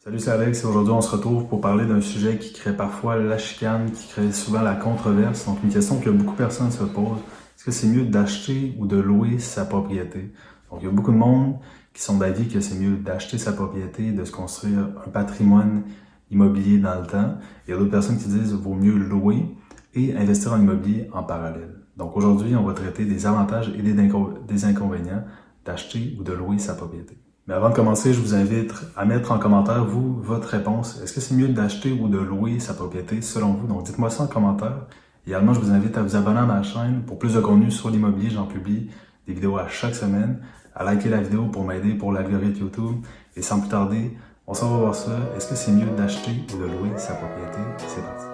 Salut, c'est Alex et aujourd'hui on se retrouve pour parler d'un sujet qui crée parfois la chicane, qui crée souvent la controverse. Donc une question que beaucoup de personnes se posent, est-ce que c'est mieux d'acheter ou de louer sa propriété? Donc il y a beaucoup de monde qui sont d'avis que c'est mieux d'acheter sa propriété, de se construire un patrimoine immobilier dans le temps. Il y a d'autres personnes qui disent qu'il vaut mieux louer et investir en immobilier en parallèle. Donc aujourd'hui on va traiter des avantages et des inconvénients d'acheter ou de louer sa propriété. Mais avant de commencer, je vous invite à mettre en commentaire, vous, votre réponse. Est-ce que c'est mieux d'acheter ou de louer sa propriété selon vous? Donc, dites-moi ça en commentaire. Également, je vous invite à vous abonner à ma chaîne pour plus de contenu sur l'immobilier. J'en publie des vidéos à chaque semaine. À liker la vidéo pour m'aider pour l'algorithme YouTube. Et sans plus tarder, on s'en va voir ça. Est-ce que c'est mieux d'acheter ou de louer sa propriété? C'est parti.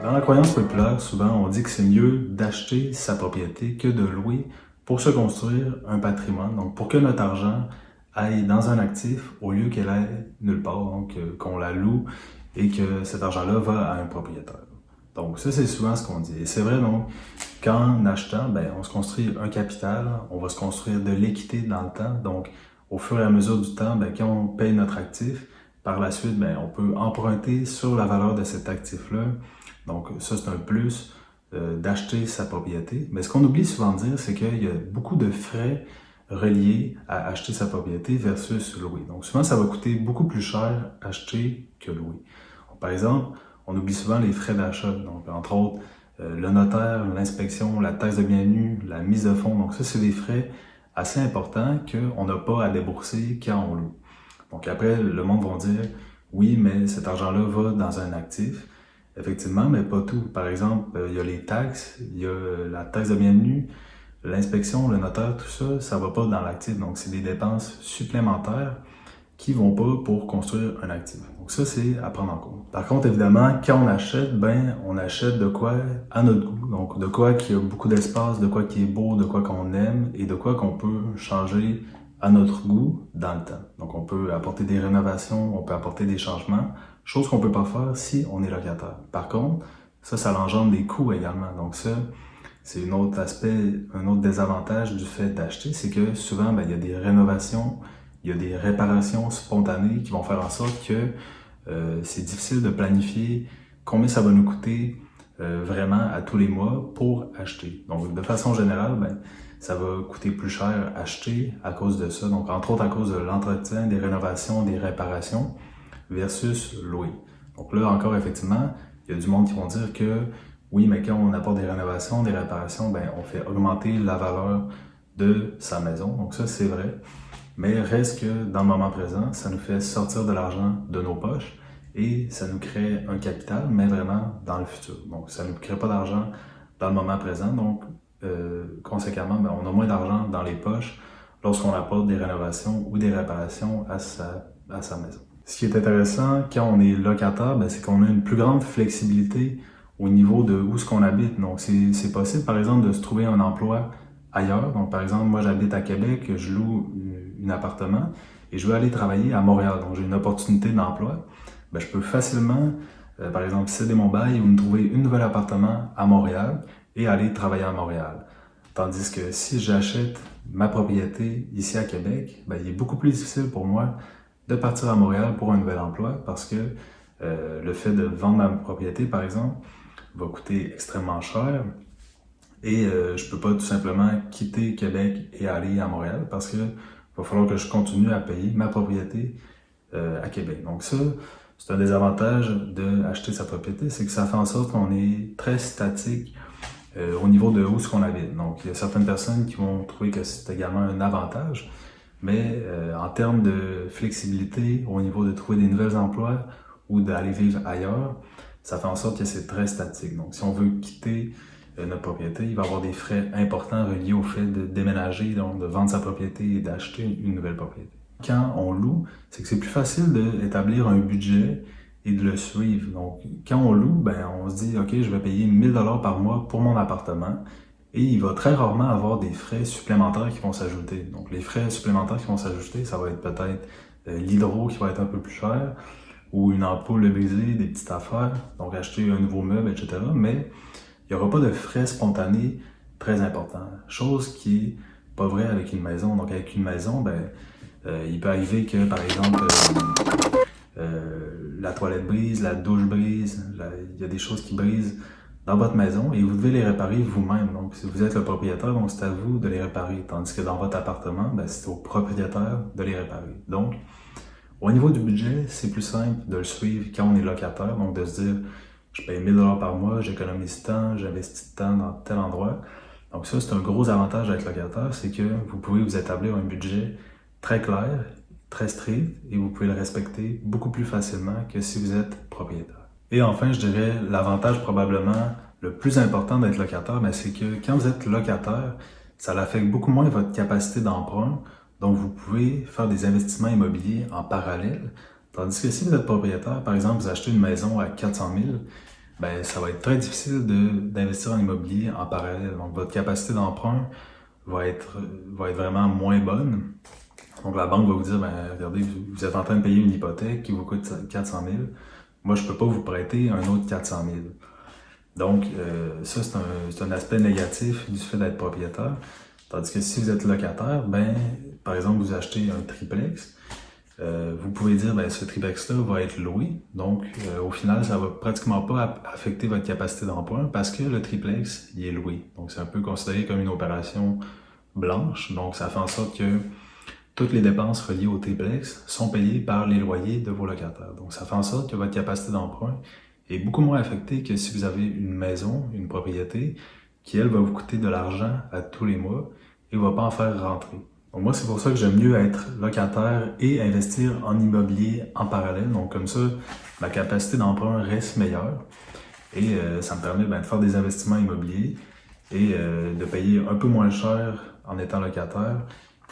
Dans la croyance populaire, souvent, on dit que c'est mieux d'acheter sa propriété que de louer pour se construire un patrimoine, donc pour que notre argent aille dans un actif au lieu qu'elle aille nulle part, donc qu'on la loue et que cet argent-là va à un propriétaire. Donc ça, c'est souvent ce qu'on dit. Et c'est vrai, donc, qu'en achetant, on se construit un capital, on va se construire de l'équité dans le temps. Donc, au fur et à mesure du temps, quand on paye notre actif, par la suite, on peut emprunter sur la valeur de cet actif-là. Donc ça, c'est un plus d'acheter sa propriété. Mais ce qu'on oublie souvent de dire, c'est qu'il y a beaucoup de frais reliés à acheter sa propriété versus louer. Donc souvent, ça va coûter beaucoup plus cher acheter que louer. Donc, par exemple, on oublie souvent les frais d'achat. Donc entre autres, le notaire, l'inspection, la taxe de bienvenue, la mise de fonds. Donc ça, c'est des frais assez importants qu'on n'a pas à débourser quand on loue. Donc après, le monde va dire, oui, mais cet argent-là va dans un actif. Effectivement, mais pas tout. Par exemple, il y a les taxes, il y a la taxe de bienvenue, l'inspection, le notaire, tout ça, ça va pas dans l'actif. Donc, c'est des dépenses supplémentaires qui vont pas pour construire un actif. Donc ça, c'est à prendre en compte. Par contre, évidemment, quand on achète, on achète de quoi à notre goût. Donc, de quoi qui a beaucoup d'espace, de quoi qui est beau, de quoi qu'on aime et de quoi qu'on peut changer à notre goût dans le temps. Donc, on peut apporter des rénovations, on peut apporter des changements, chose qu'on peut pas faire si on est locataire. Par contre, ça engendre des coûts également. Donc ça, c'est un autre aspect, un autre désavantage du fait d'acheter, c'est que souvent, il y a des rénovations, il y a des réparations spontanées qui vont faire en sorte que c'est difficile de planifier combien ça va nous coûter vraiment à tous les mois pour acheter. Donc, de façon générale, ça va coûter plus cher acheter à cause de ça. Donc, entre autres, à cause de l'entretien, des rénovations, des réparations versus louer. Donc là, encore, effectivement, il y a du monde qui vont dire que oui, mais quand on apporte des rénovations, des réparations, on fait augmenter la valeur de sa maison. Donc ça, c'est vrai. Mais reste que dans le moment présent, ça nous fait sortir de l'argent de nos poches et ça nous crée un capital, mais vraiment dans le futur. Donc ça ne nous crée pas d'argent dans le moment présent. Donc conséquemment, on a moins d'argent dans les poches lorsqu'on apporte des rénovations ou des réparations à sa maison. Ce qui est intéressant quand on est locataire, c'est qu'on a une plus grande flexibilité au niveau de où est-ce qu'on habite. Donc c'est possible par exemple de se trouver un emploi ailleurs. Donc par exemple, moi j'habite à Québec, je loue un appartement et je veux aller travailler à Montréal. Donc j'ai une opportunité d'emploi. Je peux facilement, par exemple, céder mon bail ou me trouver un nouvel appartement à Montréal et aller travailler à Montréal. Tandis que si j'achète ma propriété ici à Québec, il est beaucoup plus difficile pour moi de partir à Montréal pour un nouvel emploi parce que le fait de vendre ma propriété, par exemple, va coûter extrêmement cher et je peux pas tout simplement quitter Québec et aller à Montréal parce que va falloir que je continue à payer ma propriété à Québec. Donc ça, c'est un des avantages d'acheter sa propriété, c'est que ça fait en sorte qu'on est très statique au niveau de où est-ce qu'on habite. Donc il y a certaines personnes qui vont trouver que c'est également un avantage, mais en termes de flexibilité, au niveau de trouver des nouveaux emplois ou d'aller vivre ailleurs, ça fait en sorte que c'est très statique. Donc si on veut quitter notre propriété, il va y avoir des frais importants reliés au fait de déménager, donc de vendre sa propriété et d'acheter une nouvelle propriété. Quand on loue, c'est que c'est plus facile d'établir un budget et de le suivre. Donc, quand on loue, on se dit, OK, je vais payer 1000 $ par mois pour mon appartement et il va très rarement avoir des frais supplémentaires qui vont s'ajouter. Donc, les frais supplémentaires qui vont s'ajouter, ça va être peut-être l'hydro qui va être un peu plus cher ou une ampoule brisée, des petites affaires, donc acheter un nouveau meuble, etc. Mais il n'y aura pas de frais spontanés très importants. Chose qui est pas vrai avec une maison. Donc avec une maison, il peut arriver que, par exemple, la toilette brise, la douche brise, il y a des choses qui brisent dans votre maison et vous devez les réparer vous-même. Donc, si vous êtes le propriétaire, donc c'est à vous de les réparer. Tandis que dans votre appartement, c'est au propriétaire de les réparer. Donc, au niveau du budget, c'est plus simple de le suivre quand on est locataire. Donc, de se dire, je paye 1000 $ par mois, j'économise tant, j'investis tant dans tel endroit. Donc ça, c'est un gros avantage d'être locataire, c'est que vous pouvez vous établir un budget très clair, très strict, et vous pouvez le respecter beaucoup plus facilement que si vous êtes propriétaire. Et enfin, je dirais, l'avantage probablement le plus important d'être locataire, c'est que quand vous êtes locataire, ça affecte beaucoup moins votre capacité d'emprunt, donc vous pouvez faire des investissements immobiliers en parallèle. Tandis que si vous êtes propriétaire, par exemple, vous achetez une maison à 400 000, ça va être très difficile d'investir en immobilier en parallèle. Donc, votre capacité d'emprunt va être vraiment moins bonne. Donc, la banque va vous dire, regardez, vous êtes en train de payer une hypothèque qui vous coûte 400 000. Moi, je ne peux pas vous prêter un autre 400 000. Donc, ça, c'est un aspect négatif du fait d'être propriétaire. Tandis que si vous êtes locataire, par exemple, vous achetez un triplex, vous pouvez dire, ce triplex-là va être loué. Donc, au final, ça va pratiquement pas affecter votre capacité d'emprunt parce que le triplex, il est loué. Donc, c'est un peu considéré comme une opération blanche. Donc, ça fait en sorte que toutes les dépenses reliées au triplex sont payées par les loyers de vos locataires. Donc, ça fait en sorte que votre capacité d'emprunt est beaucoup moins affectée que si vous avez une maison, une propriété, qui, elle, va vous coûter de l'argent à tous les mois et ne va pas en faire rentrer. Donc moi, c'est pour ça que j'aime mieux être locataire et investir en immobilier en parallèle. Donc comme ça, ma capacité d'emprunt reste meilleure et ça me permet de faire des investissements immobiliers et de payer un peu moins cher en étant locataire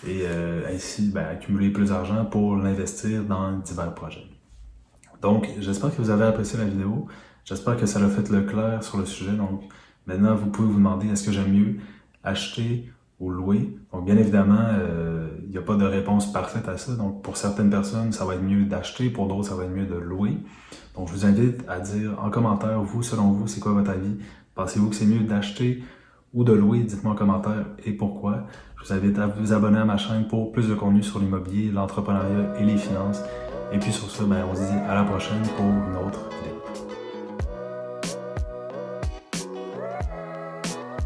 et ainsi accumuler plus d'argent pour l'investir dans divers projets. Donc, j'espère que vous avez apprécié la vidéo. J'espère que ça l'a fait le clair sur le sujet. Donc, maintenant, vous pouvez vous demander est-ce que j'aime mieux acheter ou louer. Donc, bien évidemment, il n'y a pas de réponse parfaite à ça. Donc, pour certaines personnes, ça va être mieux d'acheter. Pour d'autres, ça va être mieux de louer. Donc, je vous invite à dire en commentaire, vous, selon vous, c'est quoi votre avis? Pensez-vous que c'est mieux d'acheter ou de louer? Dites-moi en commentaire et pourquoi. Je vous invite à vous abonner à ma chaîne pour plus de contenu sur l'immobilier, l'entrepreneuriat et les finances. Et puis sur ce, on se dit à la prochaine pour une autre